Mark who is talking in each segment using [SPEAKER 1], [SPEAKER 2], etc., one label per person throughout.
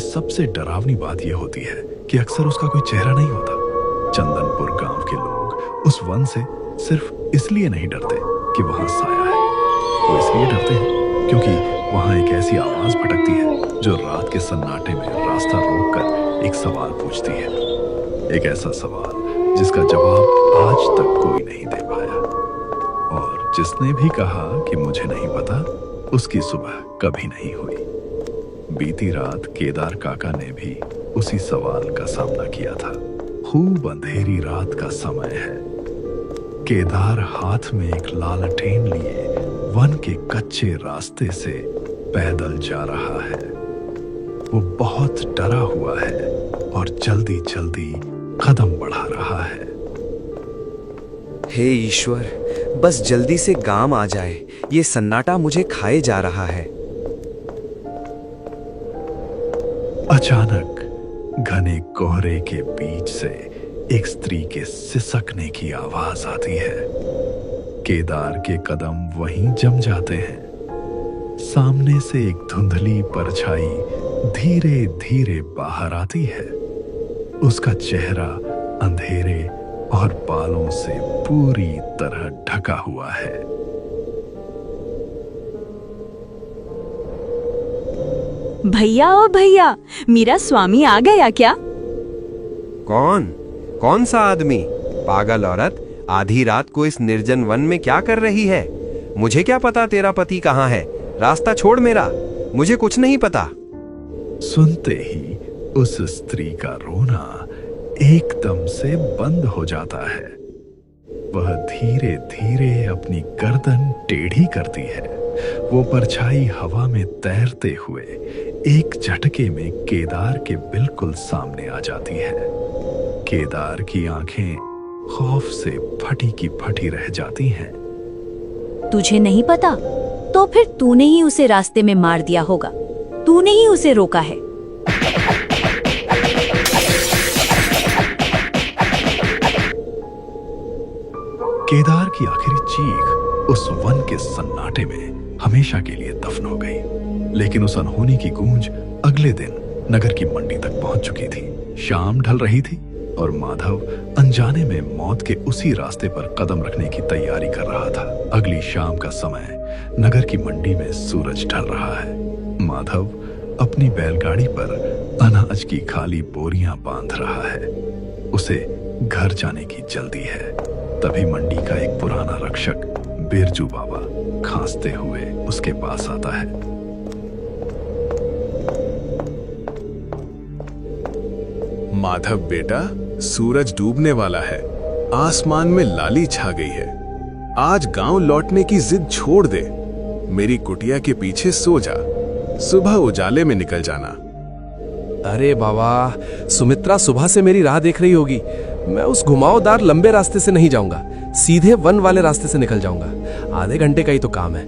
[SPEAKER 1] सबसे डरावनी बात यह होती है कि अक्सर उसका कोई चेहरा नहीं होता। चंदनपुर गांव के लोग उस वन से सिर्फ इसलिए नहीं डरते कि वहां साया है, वो इसलिए डरते हैं क्योंकि वहां एक ऐसी आवाज भटकती है जो रात के सन्नाटे में रास्ता रोककर एक सवाल पूछती है। एक ऐसा सवाल जिसका जवाब आज तक कोई नहीं दे पाया, और जिसने भी कहा कि मुझे नहीं पता, उसकी सुबह कभी नहीं हुई। बीती रात केदार काका ने भी उसी सवाल का सामना किया था। खूब अंधेरी रात का समय है। केदार हाथ में एक लालटेन लिए वन के कच्चे रास्ते से पैदल जा रहा है। वो बहुत डरा हुआ है और जल्दी जल्दी कदम बढ़ा रहा है।
[SPEAKER 2] हे ईश्वर, बस जल्दी से गांव आ जाए, ये सन्नाटा मुझे खाए जा रहा है।
[SPEAKER 1] अचानक घने कोहरे के बीच से एक स्त्री के सिसकने की आवाज आती है। केदार के कदम वहीं जम जाते हैं। सामने से एक धुंधली परछाई धीरे धीरे बाहर आती है। उसका चेहरा अंधेरे और बालों से पूरी तरह ढका हुआ है।
[SPEAKER 3] भैया ओ भैया, मेरा स्वामी आ गया क्या?
[SPEAKER 2] कौन सा आदमी? पागल औरत, आधी रात को इस निर्जन वन में क्या कर रही है? मुझे क्या पता तेरा पति कहाँ है? रास्ता छोड़ मेरा, मुझे कुछ नहीं पता।
[SPEAKER 1] सुनते ही उस स्त्री का रोना एकदम से बंद हो जाता है। वह धीरे धीरे अपनी गर्दन टेढ़ी करती है। वो परछाई हवा में तैरते हुए एक झटके में केदार के बिल्कुल सामने आ जाती है। केदार की आंखें खौफ से फटी की फटी रह जाती हैं।
[SPEAKER 3] तुझे नहीं पता? तो फिर तूने ही उसे रास्ते में मार दिया होगा। तूने ही उसे रोका है।
[SPEAKER 1] केदार की आखिरी चीख उस वन के सन्नाटे में हमेशा के लिए दफन हो गई। लेकिन उस अनहोनी की गूंज अगले दिन नगर की मंडी तक पहुंच चुकी थी। शाम ढल रही थी और माधव अनजाने में मौत के उसी रास्ते पर कदम रखने की तैयारी कर रहा था। अगली शाम का समय, नगर की मंडी में सूरज ढल रहा है। माधव अपनी बैलगाड़ी पर अनाज की खाली बोरियां बांध रहा है। उसे घर जाने की जल्दी है। तभी मंडी का एक पुराना रक्षक बिरजू बाबा खांसते हुए उसके पास आता है।
[SPEAKER 4] माधव बेटा, सूरज डूबने वाला है। आसमान में लाली छा गई है। आज गांव लौटने की जिद छोड़ दे। मेरी कुटिया के पीछे सो जा। सुबह उजाले में निकल जाना।
[SPEAKER 5] अरे बाबा, सुमित्रा सुबह से मेरी राह देख रही होगी। मैं उस घुमावदार लंबे रास्ते से नहीं जाऊंगा, सीधे वन वाले रास्ते से निकल जाऊंगा। आधे घंटे का ही तो काम है।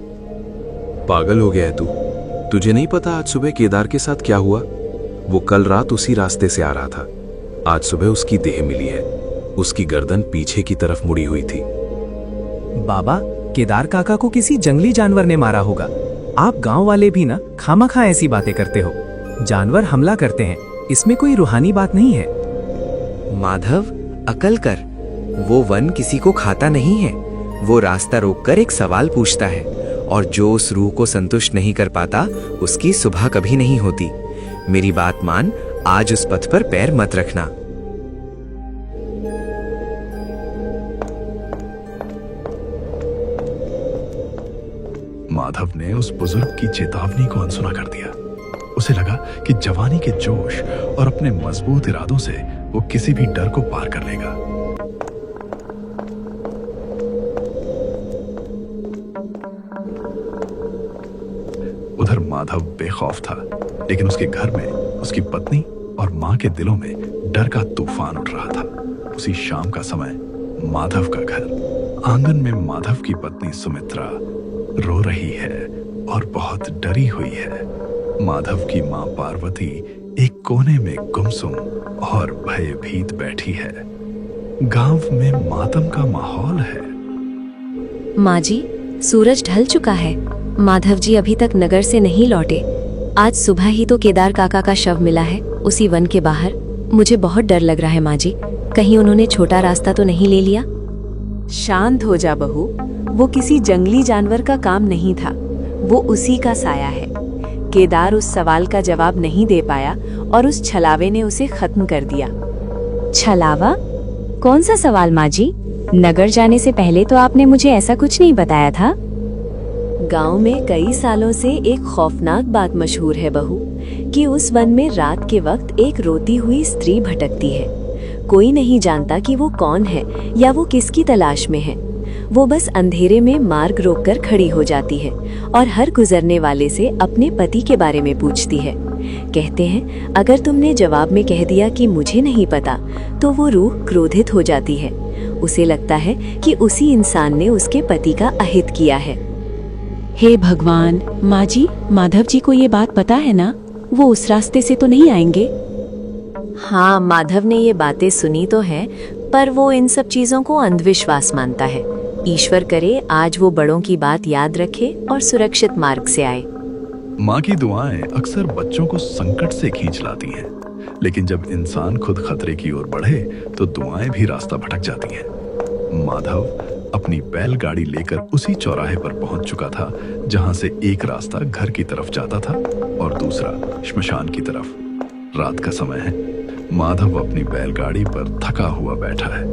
[SPEAKER 6] पागल हो गया है तू? तुझे नहीं पता आज सुबह केदार के साथ क्या हुआ? वो कल रात उसी रास्ते से आ रहा था। आज सुबह उसकी देह मिली है। उसकी गर्दन पीछे की तरफ मुड़ी हुई थी।
[SPEAKER 7] बाबा, केदार काका को किसी जंगली जानवर ने मारा होगा। आप गांव वाले भी ना खामखा ऐसी बातें करते हो। जानवर हमला करते हैं, इसमें कोई रूहानी बात नहीं है।
[SPEAKER 2] माधव, अकल कर। वो वन किसी को खाता नहीं है। वो रास्ता रोककर एक सवाल पूछता है, और जो उस रूह को संतुष्ट नहीं कर पाता, उसकी सुबह कभी नहीं होती। मेरी बात मान, आज उस पथ पर पैर मत रखना।
[SPEAKER 1] माधव ने उस बुजुर्ग की चेतावनी को अनसुना कर दिया। उसे लगा कि जवानी के जोश और अपने मजबूत इरादों से वो किसी भी डर को पार कर लेगा। उधर माधव बेखौफ था, लेकिन उसके घर में उसकी पत्नी और मां के दिलों में डर का तूफान उठ रहा था। उसी शाम का समय, माधव का घर। आंगन में माधव की पत्नी सुमित्रा रो रही है और बहुत डरी हुई है। माधव की मां पार्वती एक कोने में गुमसुम और भयभीत बैठी है। गांव में मातम का माहौल है।
[SPEAKER 8] माँ जी, सूरज ढल चुका है। माधव जी अभी तक नगर से नहीं लौटे।
[SPEAKER 3] आज सुबह ही तो केदार काका का शव मिला है उसी वन के बाहर। मुझे बहुत डर लग रहा है माँ जी, कहीं उन्होंने छोटा रास्ता तो नहीं ले लिया।
[SPEAKER 8] शांत हो जा बहू, वो किसी जंगली जानवर का काम नहीं था, वो उसी का साया है। केदार उस सवाल का जवाब नहीं दे पाया और उस छलावे ने उसे खत्म कर दिया।
[SPEAKER 3] छलावा? कौन सा सवाल माँ जी? नगर जाने से पहले तो आपने मुझे ऐसा कुछ नहीं बताया था।
[SPEAKER 8] गांव में कई सालों से एक खौफनाक बात मशहूर है बहू, कि उस वन में रात के वक्त एक रोती हुई स्त्री भटकती है। कोई नहीं जानता कि वो कौन है या वो किसकी तलाश में है। वो बस अंधेरे में मार्ग रोककर खड़ी हो जाती है और हर गुजरने वाले से अपने पति के बारे में पूछती है। कहते हैं अगर तुमने जवाब में कह दिया कि मुझे नहीं पता, तो वो रूह क्रोधित हो जाती है। उसे लगता है कि उसी इंसान ने उसके पति का अहित किया है।
[SPEAKER 9] हे भगवान, माँ जी, माधव जी को ये बात पता है ना? वो उस रास्ते से तो नहीं आएंगे?
[SPEAKER 8] हाँ, माधव ने ये बातें सुनी तो हैं, पर वो इन सब चीजों को अंधविश्वास मानता है। ईश्वर करे आज वो बड़ों की बात याद रखे और सुरक्षित मार्ग से आए।
[SPEAKER 1] माँ की दुआएं अक्सर बच्चों को संकट से खींच लाती हैं, लेकिन जब इंसान खुद खतरे की ओर बढ़े तो दुआएं भी रास्ता भटक जाती हैं। माधव अपनी बैलगाड़ी लेकर उसी चौराहे पर पहुंच चुका था जहां से एक रास्ता घर की तरफ जाता था और दूसरा श्मशान की तरफ। रात का समय है। माधव अपनी बैलगाड़ी पर थका हुआ बैठा है।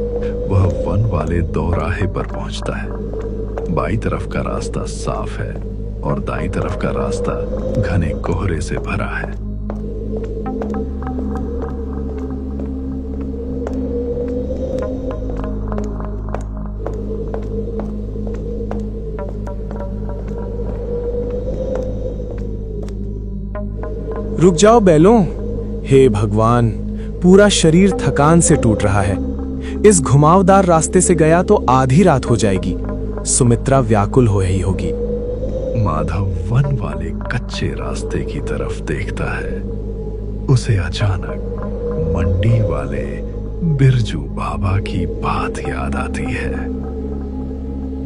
[SPEAKER 1] वह वन वाले दोराहे पर पहुंचता है। बाईं तरफ का रास्ता साफ है और दाईं तरफ का रास्ता घने कोहरे से भरा है।
[SPEAKER 10] रुक जाओ बैलों। हे भगवान, पूरा शरीर थकान से टूट रहा है। इस घुमावदार रास्ते से गया तो आधी रात हो जाएगी। सुमित्रा व्याकुल हो रही होगी।
[SPEAKER 1] माधव वन वाले कच्चे रास्ते की तरफ देखता है। उसे अचानक मंडी वाले बिरजू बाबा की बात याद आती है।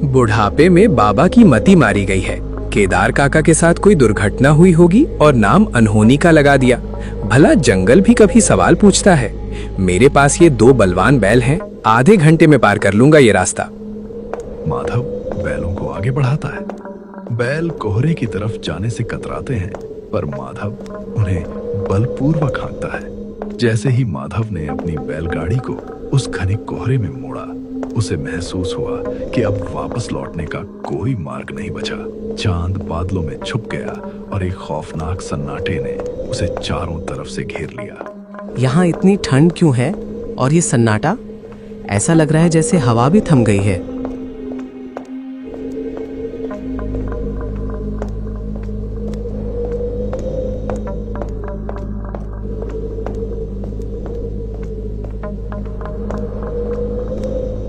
[SPEAKER 5] बुढ़ापे में बाबा की मति मारी गई है। केदार काका के साथ कोई दुर्घटना हुई होगी और नाम अनहोनी का लगा दिया। भला जंगल भी कभी सवाल पूछता है? मेरे पास ये 2 बलवान बैल हैं, आधे घंटे में पार कर लूंगा ये रास्ता।
[SPEAKER 1] माधव बैलों को आगे बढ़ाता है। बैल कोहरे की तरफ जाने से कतराते हैं, पर माधव उन्हें बलपूर्वक हाँकता है। जैसे ही माधव ने अपनी बैलगाड़ी को उस घने कोहरे में मोड़ा, उसे महसूस हुआ कि अब वापस लौटने का कोई मार्ग नहीं बचा। चांद बादलों में छुप गया और एक खौफनाक सन्नाटे ने उसे चारों तरफ से घेर लिया।
[SPEAKER 7] यहाँ इतनी ठंड क्यों है? और ये सन्नाटा? ऐसा लग रहा है जैसे हवा भी थम गई है।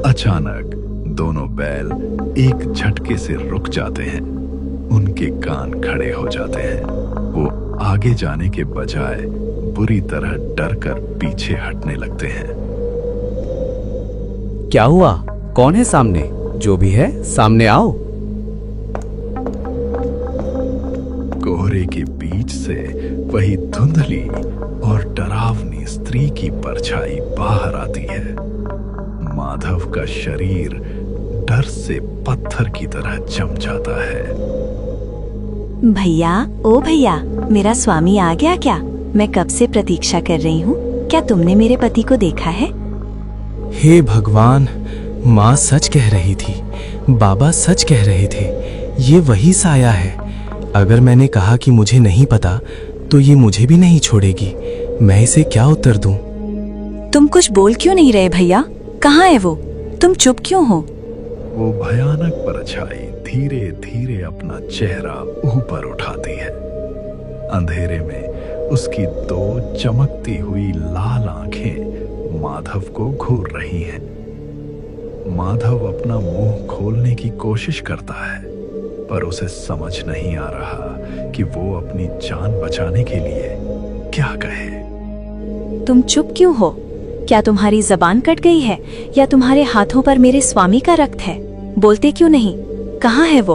[SPEAKER 1] अचानक दोनों बैल एक झटके से रुक जाते हैं। उनके कान खड़े हो जाते हैं। वो आगे जाने के बजाय बुरी तरह डरकर पीछे हटने लगते हैं।
[SPEAKER 7] क्या हुआ? कौन है सामने? जो भी है सामने आओ।
[SPEAKER 1] कोहरे के बीच से वही धुंधली और डरावनी स्त्री की परछाई बाहर आती है। माधव का शरीर डर से पत्थर की तरह जम जाता है।
[SPEAKER 3] भैया, ओ भैया, मेरा स्वामी आ गया क्या? मैं कब से प्रतीक्षा कर रही हूँ। क्या तुमने मेरे पति को देखा है?
[SPEAKER 10] हे भगवान, माँ सच कह रही थी, बाबा सच कह रहे थे। ये वही साया है। अगर मैंने कहा कि मुझे नहीं पता, तो ये मुझे भी नहीं छोड़ेगी। मैं इसे क्या उत्तर दूं?
[SPEAKER 3] तुम कुछ बोल क्यों नहीं रहे भैया? कहाँ है वो? तुम चुप क्यों हो?
[SPEAKER 1] वो भयानक परछाई धीरे धीरे अपना चेहरा ऊपर उठाती है। अंधेरे में उसकी 2 चमकती हुई लाल आंखें माधव को घूर रही हैं। माधव अपना मुंह खोलने की कोशिश करता है, पर उसे समझ नहीं आ रहा कि वो अपनी जान बचाने के लिए क्या कहे।
[SPEAKER 3] तुम चुप क्यों हो? क्या तुम्हारी जबान कट गई है या तुम्हारे हाथों पर मेरे स्वामी का रक्त है? बोलते क्यों नहीं? कहाँ है वो?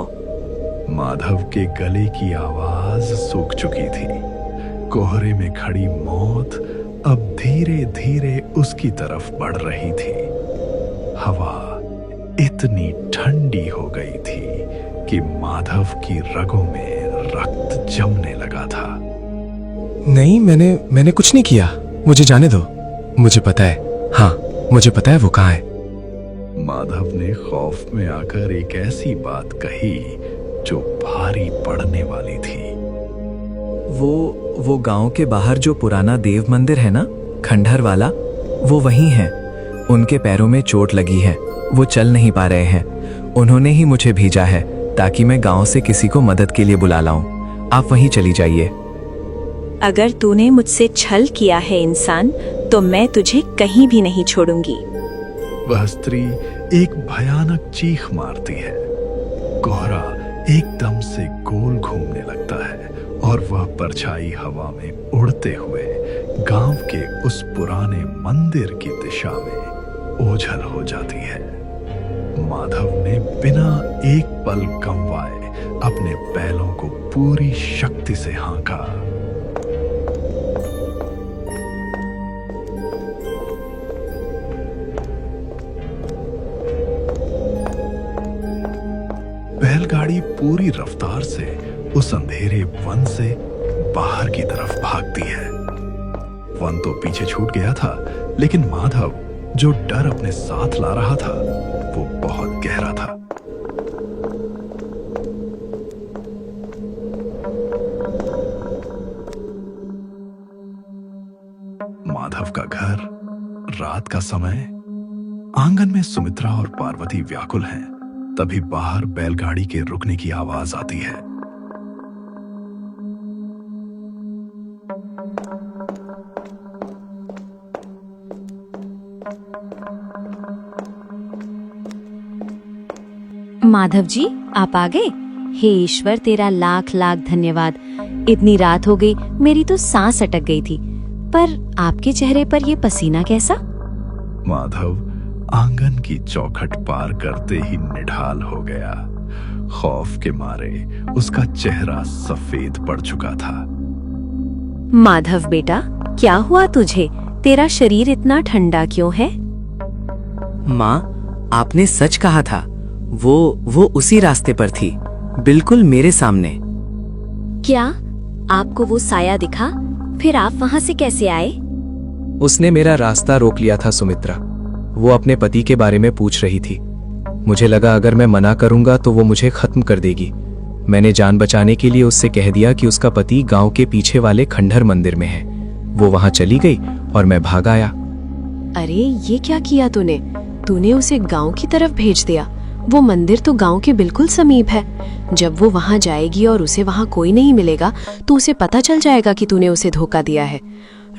[SPEAKER 1] माधव के गले की आवाज आवाज सूख चुकी थी। कोहरे में खड़ी मौत अब धीरे धीरे उसकी तरफ बढ़ रही थी। हवा इतनी ठंडी हो गई थी कि माधव की रगों में रक्त जमने लगा था।
[SPEAKER 10] नहीं, मैंने कुछ नहीं किया। मुझे जाने दो। मुझे पता है, हाँ मुझे पता है वो कहाँ है।
[SPEAKER 1] माधव ने खौफ में आकर एक ऐसी बात कही जो भारी पड़ने वाली थी।
[SPEAKER 7] वो गांव के बाहर जो पुराना देव मंदिर है ना, खंडहर वाला, वो वहीं है। उनके पैरों में चोट लगी है, वो चल नहीं पा रहे हैं। उन्होंने ही मुझे भेजा है ताकि मैं गांव से किसी को मदद के लिए बुला लाऊं। आप वहीं चली जाइए।
[SPEAKER 9] अगर तूने मुझसे छल किया है इंसान, तो मैं तुझे कहीं भी नहीं छोड़ूंगी।
[SPEAKER 1] वह स्त्री एक भयानक चीख मारती है। कोहरा एकदम से गोल घूमने लगता है और वह परछाई हवा में उड़ते हुए गांव के उस पुराने मंदिर की दिशा में ओझल हो जाती है। माधव ने बिना एक पल गंवाए अपने बैलों को पूरी शक्ति से हाँका। बैलगाड़ी पूरी रफ्तार से उस अंधेरे वन से बाहर की तरफ भागती है। वन तो पीछे छूट गया था, लेकिन माधव जो डर अपने साथ ला रहा था वो बहुत गहरा था। माधव का घर, रात का समय। आंगन में सुमित्रा और पार्वती व्याकुल हैं। तभी बाहर बैलगाड़ी के रुकने की आवाज आती है।
[SPEAKER 3] माधव जी, आप आ गए? हे ईश्वर, तेरा लाख लाख धन्यवाद। इतनी रात हो गई, मेरी तो सांस अटक गई थी। पर आपके चेहरे पर ये पसीना कैसा?
[SPEAKER 1] माधव आंगन की चौखट पार करते ही निढाल हो गया। खौफ के मारे उसका चेहरा सफेद पड़ चुका था।
[SPEAKER 3] माधव बेटा, क्या हुआ तुझे? तेरा शरीर इतना ठंडा क्यों है?
[SPEAKER 7] माँ, आपने सच कहा था। वो उसी रास्ते पर थी, बिल्कुल मेरे सामने।
[SPEAKER 3] क्या आपको वो साया दिखा? फिर आप वहां से कैसे आए?
[SPEAKER 5] उसने मेरा रास्ता रोक लिया था सुमित्रा। वो अपने पति के बारे में पूछ रही थी। मुझे लगा अगर मैं मना करूंगा तो वो मुझे खत्म कर देगी। मैंने जान बचाने के लिए उससे कह दिया कि उसका पति गांव के पीछे वाले खंडहर मंदिर में है। वो वहां चली गई और मैं भाग आया।
[SPEAKER 8] अरे ये क्या किया तूने? तूने उसे गांव की तरफ भेज दिया। वो मंदिर तो गांव के बिल्कुल समीप है। जब वो वहां जाएगी और उसे वहां कोई नहीं मिलेगा तो उसे पता चल जाएगा कि तूने उसे धोखा दिया है।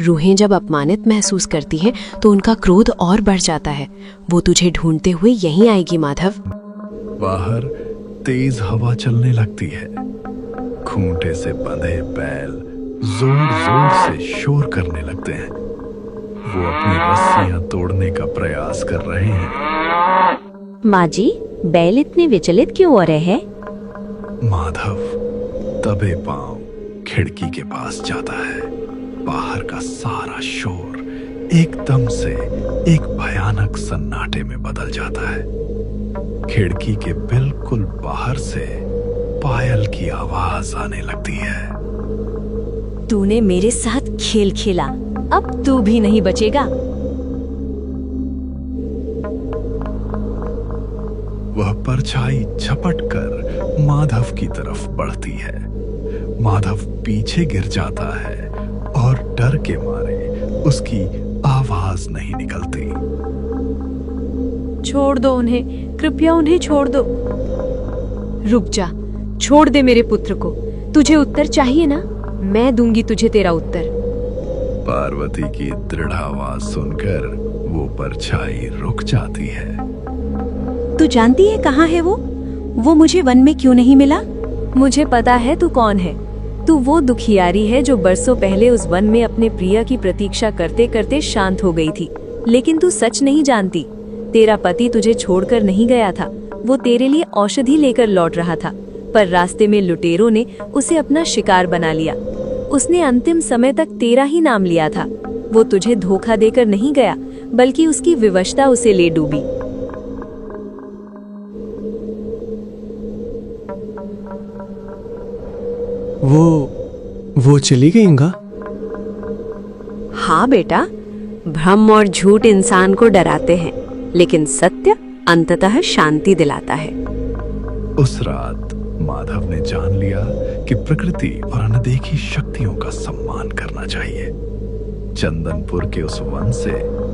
[SPEAKER 8] रूहें जब अपमानित महसूस करती हैं तो उनका क्रोध और बढ़ जाता है। वो तुझे ढूंढते हुए यहीं आएगी माधव।
[SPEAKER 1] बाहर तेज हवा चलने लगती है। खूंटे से बंधे बैल जोर जोर से शोर करने लगते हैं। वो अपनी रस्सियां तोड़ने का प्रयास कर रहे हैं।
[SPEAKER 3] माँ जी, बैल इतने विचलित क्यों हो रहे हैं?
[SPEAKER 1] माधव दबे पांव खिड़की के पास जाता है। बाहर का सारा शोर एकदम से एक भयानक सन्नाटे में बदल जाता है। खिड़की के बिल्कुल बाहर से पायल की आवाज आने लगती है।
[SPEAKER 3] तूने मेरे साथ खेल खेला, अब तू भी नहीं बचेगा।
[SPEAKER 1] वह परछाई झपट कर माधव की तरफ बढ़ती है। माधव पीछे गिर जाता है और डर के मारे उसकी आवाज नहीं निकलती।
[SPEAKER 8] छोड़ दो उन्हें, कृपया उन्हें छोड़ दो। रुक जा, छोड़ दे मेरे पुत्र को। तुझे उत्तर चाहिए ना? मैं दूंगी तुझे तेरा उत्तर।
[SPEAKER 1] पार्वती की दृढ़ आवाज सुनकर वो परछाई रुक जाती है।
[SPEAKER 3] तू जानती है कहाँ है वो मुझे वन में क्यों नहीं मिला?
[SPEAKER 8] मुझे पता है तू कौन है। तू वो दुखियारी है जो बरसों पहले उस वन में अपने प्रिय की प्रतीक्षा करते करते शांत हो गई थी। लेकिन तू सच नहीं जानती। तेरा पति तुझे छोड़कर नहीं गया था। वो तेरे लिए औषधि लेकर लौट रहा था। पर रास्ते में लुटेरों ने उसे अपना शिकार बना लिया। उसने अंतिम समय तक तेरा ही नाम लिया था। वो तुझे धोखा देकर नहीं गया, बल्कि उसकी विवशता उसे ले डूबी।
[SPEAKER 10] वो चली गई गंगा?
[SPEAKER 8] हाँ बेटा, भ्रम और झूठ इंसान को डराते हैं, लेकिन सत्य अंततः शांति दिलाता है।
[SPEAKER 1] उस रात माधव ने जान लिया कि प्रकृति और अनदेखी शक्तियों का सम्मान करना चाहिए। चंदनपुर के उस वन से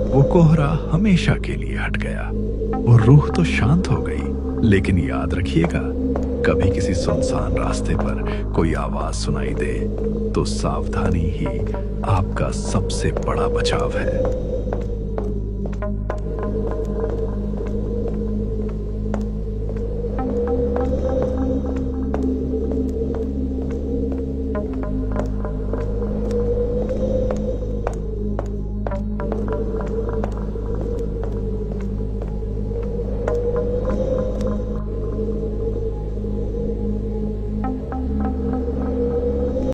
[SPEAKER 1] वो कोहरा हमेशा के लिए हट गया। वो रूह तो शांत हो गई, लेकिन याद रखिएगा, कभी किसी सुनसान रास्ते पर कोई आवाज सुनाई दे तो सावधानी ही आपका सबसे बड़ा बचाव है।